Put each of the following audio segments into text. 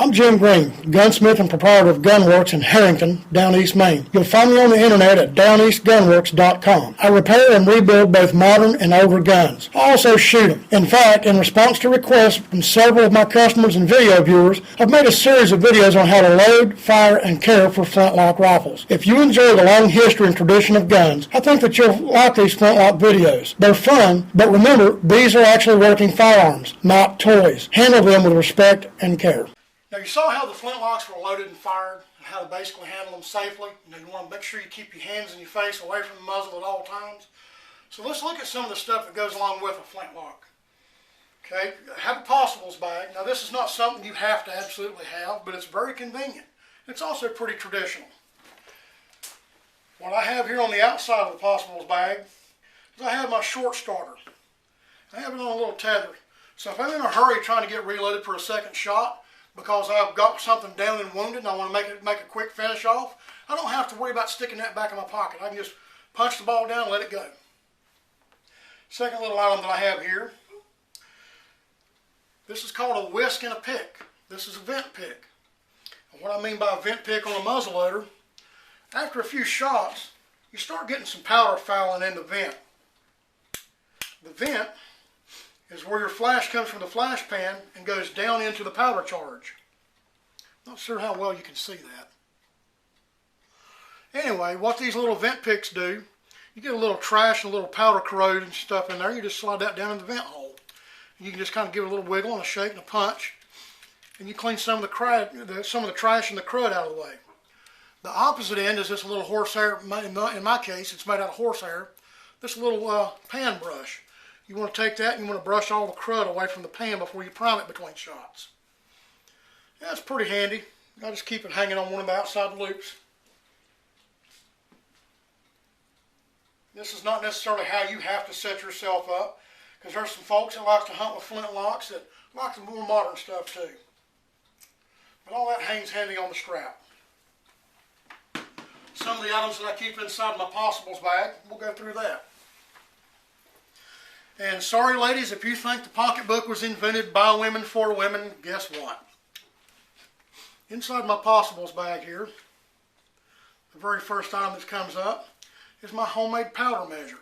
I'm Jim Green, gunsmith and proprietor of Gunworks in Harrington, Down East, Maine. You'll find me on the internet at downeastgunworks.com. I repair and rebuild both modern and older guns. I also shoot them. In fact, in response to requests from several of my customers and video viewers, I've made a series of videos on how to load, fire, and care for Flintlock rifles. If you enjoy the long history and tradition of guns, I think that you'll like these Flintlock videos. They're fun, but remember, these are actually working firearms, not toys. Handle them with respect and care. Now you saw how the Flintlocks were loaded and fired, and how to basically handle them safely. You want to make sure you keep your hands and your face away from the muzzle at all times. So let's look at some of the stuff that goes along with a Flintlock. Okay, have a possibles bag. Now this is not something you have to absolutely have, but it's very convenient. It's also pretty traditional. What I have here on the outside of the possibles bag is I have my short starter. I have it on a little tether. So if I'm in a hurry trying to get reloaded for a second shot, because I've got something down and wounded and I want to make a quick finish off, I don't have to worry about sticking that back in my pocket. I can just punch the ball down and let it go. Second little item that I have here, this is called a whisk and a pick. This is a vent pick. And what I mean by a vent pick on a muzzleloader, after a few shots, you start getting some powder fouling in the vent. The vent is where your flash comes from the flash pan and goes down into the powder charge. Not sure how well you can see that. Anyway, what these little vent picks do, you get a little trash and a little powder corrode and stuff in there, you just slide that down in the vent hole. You can just kind of give it a little wiggle and a shake and a punch, and you clean some of the trash and the crud out of the way. The opposite end is this little horsehair, in my case it's made out of horsehair, this little pan brush. You want to take that and you want to brush all the crud away from the pan before you prime it between shots. Yeah, it's pretty handy. I just keep it hanging on one of the outside loops. This is not necessarily how you have to set yourself up, because there's some folks that like to hunt with flintlocks that like the more modern stuff too. But all that hangs handy on the strap. Some of the items that I keep inside my possibles bag, we'll go through that. And sorry ladies, if you think the pocketbook was invented by women for women, guess what? Inside my possibles bag here, the very first item that comes up is my homemade powder measure.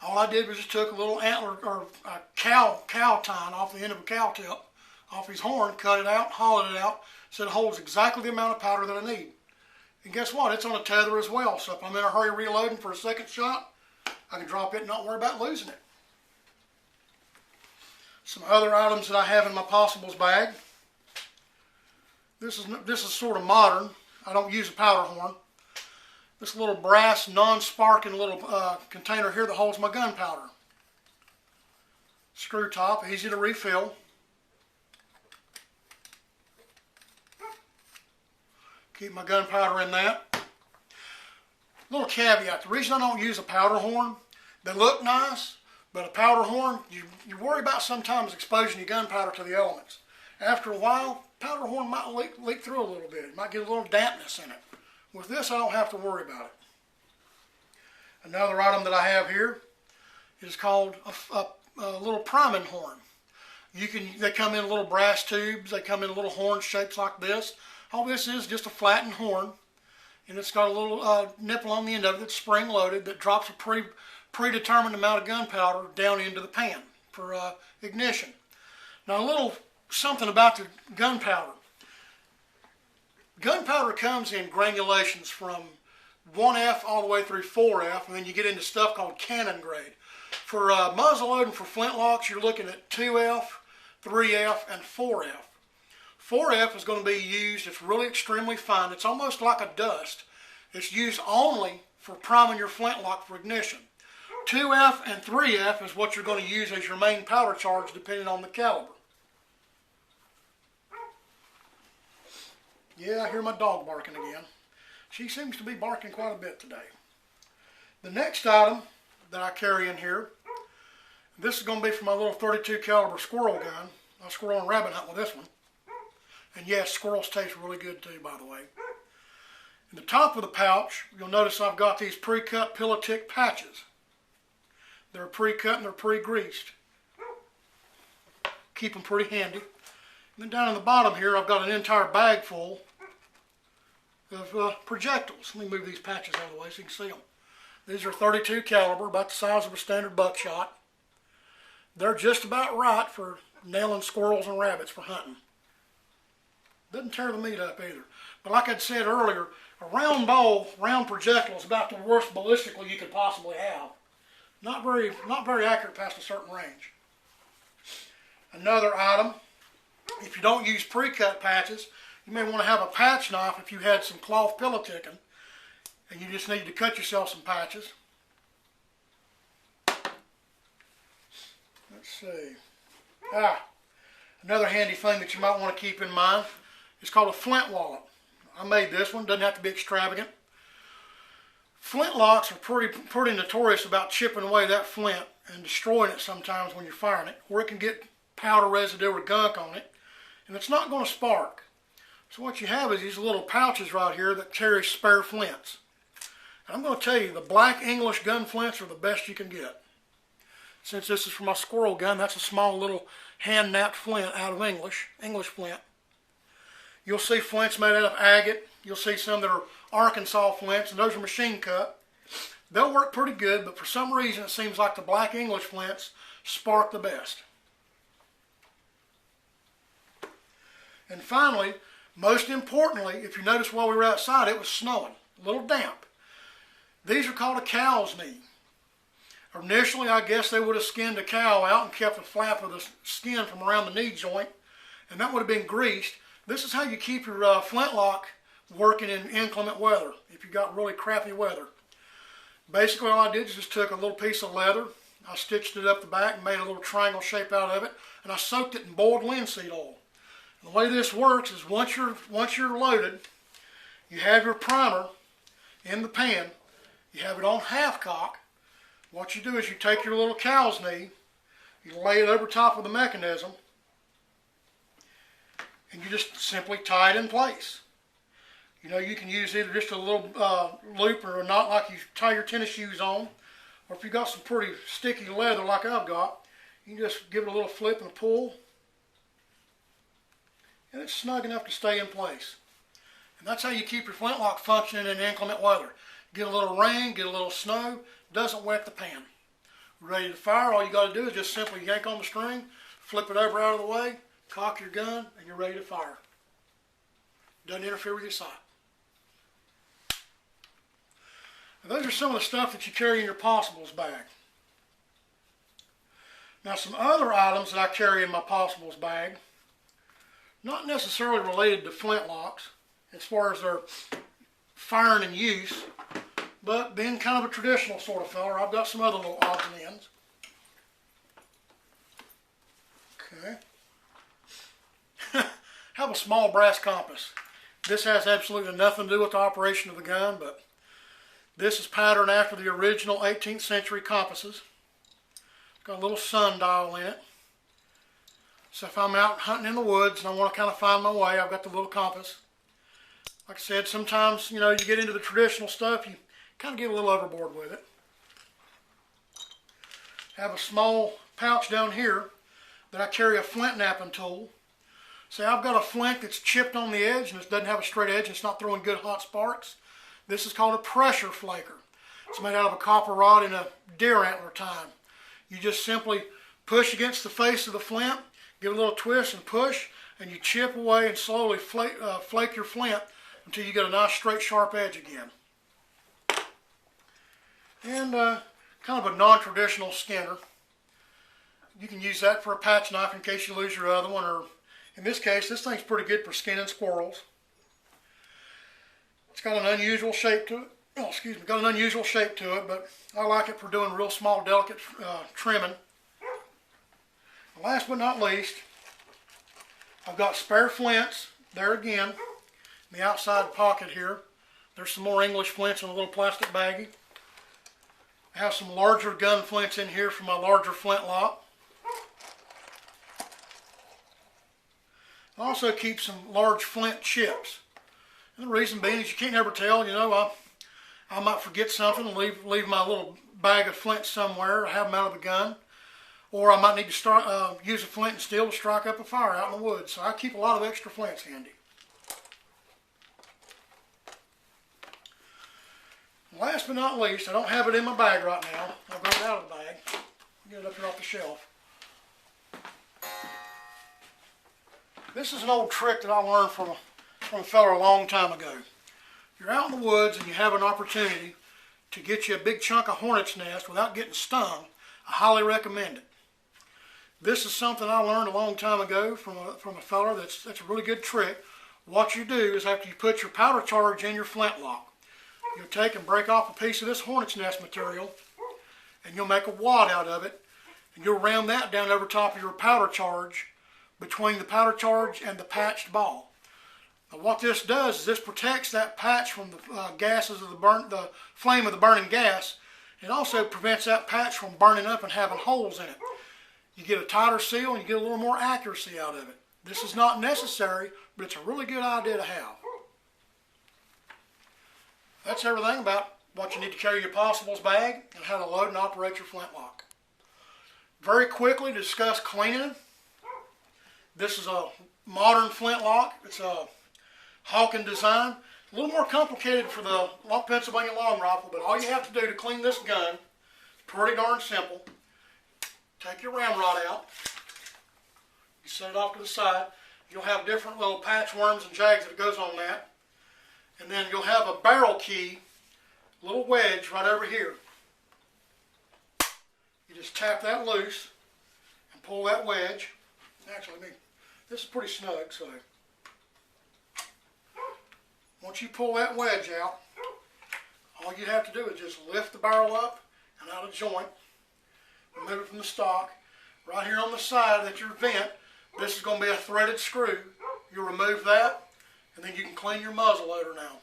All I did was just took a little antler or a cow tine off the end of a cow tip, off his horn, cut it out, hollowed it out, so it holds exactly the amount of powder that I need. And guess what? It's on a tether as well, so if I'm in a hurry reloading for a second shot, I can drop it and not worry about losing it. Some other items that I have in my possibles bag. This is sort of modern. I don't use a powder horn. This little brass non-sparking little container here that holds my gunpowder. Screw top, easy to refill. Keep my gunpowder in that. Little caveat, the reason I don't use a powder horn, they look nice, but a powder horn, you worry about sometimes exposing your gunpowder to the elements. After a while, powder horn might leak through a little bit. It might get a little dampness in it. With this, I don't have to worry about it. Another item that I have here is called a little priming horn. They come in little brass tubes. They come in little horn shapes like this. All this is just a flattened horn, and it's got a little nipple on the end of it that's spring-loaded that drops a predetermined amount of gunpowder down into the pan for ignition. Now a little something about the gunpowder. Gunpowder comes in granulations from 1F all the way through 4F, and then you get into stuff called cannon grade. For muzzle loading for flintlocks, you're looking at 2F, 3F, and 4F. 4F is going to be used, it's really extremely fine. It's almost like a dust. It's used only for priming your flintlock for ignition. 2F and 3F is what you're going to use as your main powder charge depending on the caliber. Yeah, I hear my dog barking again. She seems to be barking quite a bit today. The next item that I carry in here, this is going to be for my little 32 caliber squirrel gun. I squirrel and rabbit hunt with this one. And yes, squirrels taste really good too, by the way. In the top of the pouch, you'll notice I've got these pre-cut pillow tick patches. They're pre-cut and they're pre-greased. Keep them pretty handy. And then down in the bottom here, I've got an entire bag full of projectiles. Let me move these patches out of the way so you can see them. These are 32 caliber, about the size of a standard buckshot. They're just about right for nailing squirrels and rabbits for hunting. Doesn't tear the meat up either. But like I said earlier, a round ball, round projectile is about the worst ballistically you could possibly have. Not very accurate past a certain range. Another item, if you don't use pre-cut patches, you may want to have a patch knife if you had some cloth pillow ticking and you just need to cut yourself some patches. Let's see. Another handy thing that you might want to keep in mind is called a Flint Wallet. I made this one, doesn't have to be extravagant. Flintlocks are pretty notorious about chipping away that flint and destroying it sometimes when you're firing it, or it can get powder residue or gunk on it, and it's not going to spark. So what you have is these little pouches right here that carry spare flints. And I'm going to tell you, the black English gun flints are the best you can get. Since this is for my squirrel gun, that's a small little hand-knapped flint out of English flint. You'll see flints made out of agate. You'll see some that are Arkansas flints, and those are machine cut. They'll work pretty good, but for some reason it seems like the black English flints spark the best. And finally, most importantly, if you notice while we were outside, it was snowing, a little damp. These are called a cow's knee. Initially, I guess they would have skinned a cow out and kept the flap of the skin from around the knee joint, and that would have been greased. This is how you keep your flintlock working in inclement weather, if you got really crappy weather. Basically, all I did is just took a little piece of leather, I stitched it up the back and made a little triangle shape out of it, and I soaked it in boiled linseed oil. And the way this works is once you're loaded, you have your primer in the pan, you have it on half cock. What you do is you take your little cow's knee, you lay it over top of the mechanism, and you just simply tie it in place. You know, you can use either just a little loop or a knot like you tie your tennis shoes on, or if you've got some pretty sticky leather like I've got, you can just give it a little flip and a pull, and it's snug enough to stay in place. And that's how you keep your flintlock functioning in inclement weather. Get a little rain, get a little snow, doesn't wet the pan. Ready to fire, all you got to do is just simply yank on the string, flip it over out of the way, cock your gun, and you're ready to fire. Doesn't interfere with your sight. And those are some of the stuff that you carry in your possibles bag. Now some other items that I carry in my possibles bag, not necessarily related to flintlocks as far as their firing and use, but being kind of a traditional sort of feller, I've got some other little odds and ends. Okay. Have a small brass compass. This has absolutely nothing to do with the operation of the gun, but this is patterned after the original 18th century compasses. It's got a little sundial in it. So if I'm out hunting in the woods and I want to kind of find my way, I've got the little compass. Like I said, sometimes, you know, you get into the traditional stuff, you kind of get a little overboard with it. Have a small pouch down here that I carry a flint knapping tool. Say I've got a flint that's chipped on the edge and it doesn't have a straight edge and it's not throwing good hot sparks. This is called a pressure flaker. It's made out of a copper rod in a deer antler tine. You just simply push against the face of the flint, give it a little twist and push, and you chip away and slowly flake your flint until you get a nice straight sharp edge again. And kind of a non-traditional skinner. You can use that for a patch knife in case you lose your other one, or in this case, this thing's pretty good for skinning squirrels. It's got an unusual shape to it. Oh, excuse me, got an unusual shape to it, but I like it for doing real small, delicate trimming. And last but not least, I've got spare flints there again in the outside pocket here. There's some more English flints in a little plastic baggie. I have some larger gun flints in here for my larger flintlock. I also keep some large flint chips. And the reason being is you can't ever tell, you know, I might forget something and leave my little bag of flints somewhere, or have them out of the gun. Or I might need to use a flint and steel to strike up a fire out in the woods. So I keep a lot of extra flints handy. Last but not least, I don't have it in my bag right now. I've got it out of the bag. Get it up here off the shelf. This is an old trick that I learned from a fella a long time ago. If you're out in the woods and you have an opportunity to get you a big chunk of hornet's nest without getting stung, I highly recommend it. This is something I learned a long time ago from a fella that's a really good trick. What you do is after you put your powder charge in your flintlock, you'll take and break off a piece of this hornet's nest material and you'll make a wad out of it and you'll ram that down over top of your powder charge between the powder charge and the patched ball. Now what this does is this protects that patch from the gases of the flame of the burning gas. It also prevents that patch from burning up and having holes in it. You get a tighter seal and you get a little more accuracy out of it. This is not necessary, but it's a really good idea to have. That's everything about what you need to carry in your possibles bag and how to load and operate your flintlock. Very quickly to discuss cleaning. This is a modern flintlock. It's a Hawken design. A little more complicated for the Pennsylvania long rifle, but all you have to do to clean this gun is pretty darn simple. Take your ramrod out. You set it off to the side. You'll have different little patch worms and jags that goes on that. And then you'll have a barrel key, little wedge right over here. You just tap that loose and pull that wedge. Actually, this is pretty snug, so once you pull that wedge out, all you have to do is just lift the barrel up and out of joint, remove it from the stock. Right here on the side at your vent, this is going to be a threaded screw. You remove that, and then you can clean your muzzle loader now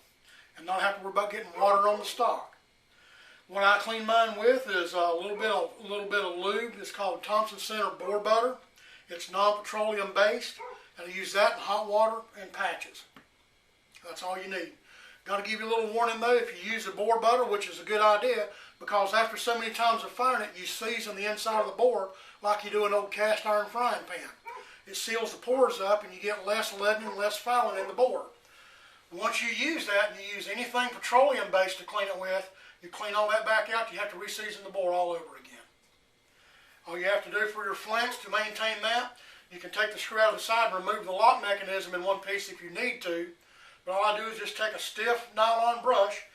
and not have to worry about getting water on the stock. What I clean mine with is a little bit of lube. It's called Thompson Center Boar Butter. It's non-petroleum based, and I use that in hot water and patches. That's all you need. Got to give you a little warning though, if you use the boar butter, which is a good idea, because after so many times of firing it, you season the inside of the boar like you do an old cast iron frying pan. It seals the pores up and you get less leaden and less fouling in the boar. Once you use that and you use anything petroleum based to clean it with, you clean all that back out, you have to reseason the boar all over again. All you have to do for your flints to maintain that, you can take the screw out of the side and remove the lock mechanism in one piece if you need to. But all I do is just take a stiff nylon brush,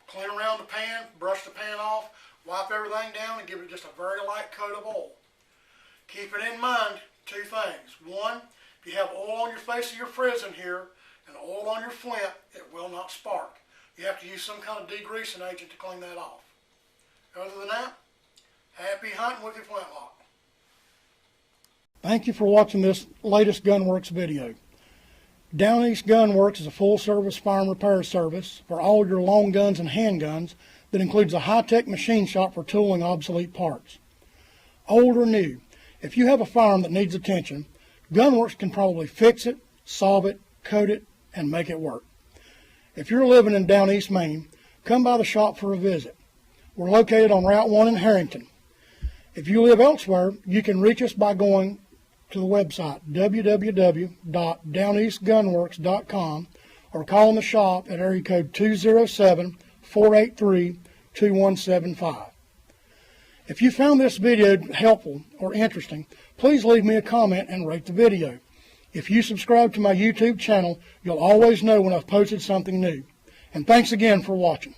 clean around the pan, brush the pan off, wipe everything down, and give it just a very light coat of oil. Keep it in mind, two things. One, if you have oil on your face of your frizz in here and oil on your flint, it will not spark. You have to use some kind of degreasing agent to clean that off. Other than that, happy hunting with your flintlock. Thank you for watching this latest Gunworks video. Down East Gunworks is a full-service firearm repair service for all your long guns and handguns that includes a high-tech machine shop for tooling obsolete parts. Old or new, if you have a firearm that needs attention, Gunworks can probably fix it, solve it, coat it, and make it work. If you're living in Down East Maine, come by the shop for a visit. We're located on Route 1 in Harrington. If you live elsewhere, you can reach us by going to the website www.downeastgunworks.com or call in the shop at area code 207-483-2175. If you found this video helpful or interesting, please leave me a comment and rate the video. If you subscribe to my YouTube channel, you'll always know when I've posted something new. And thanks again for watching.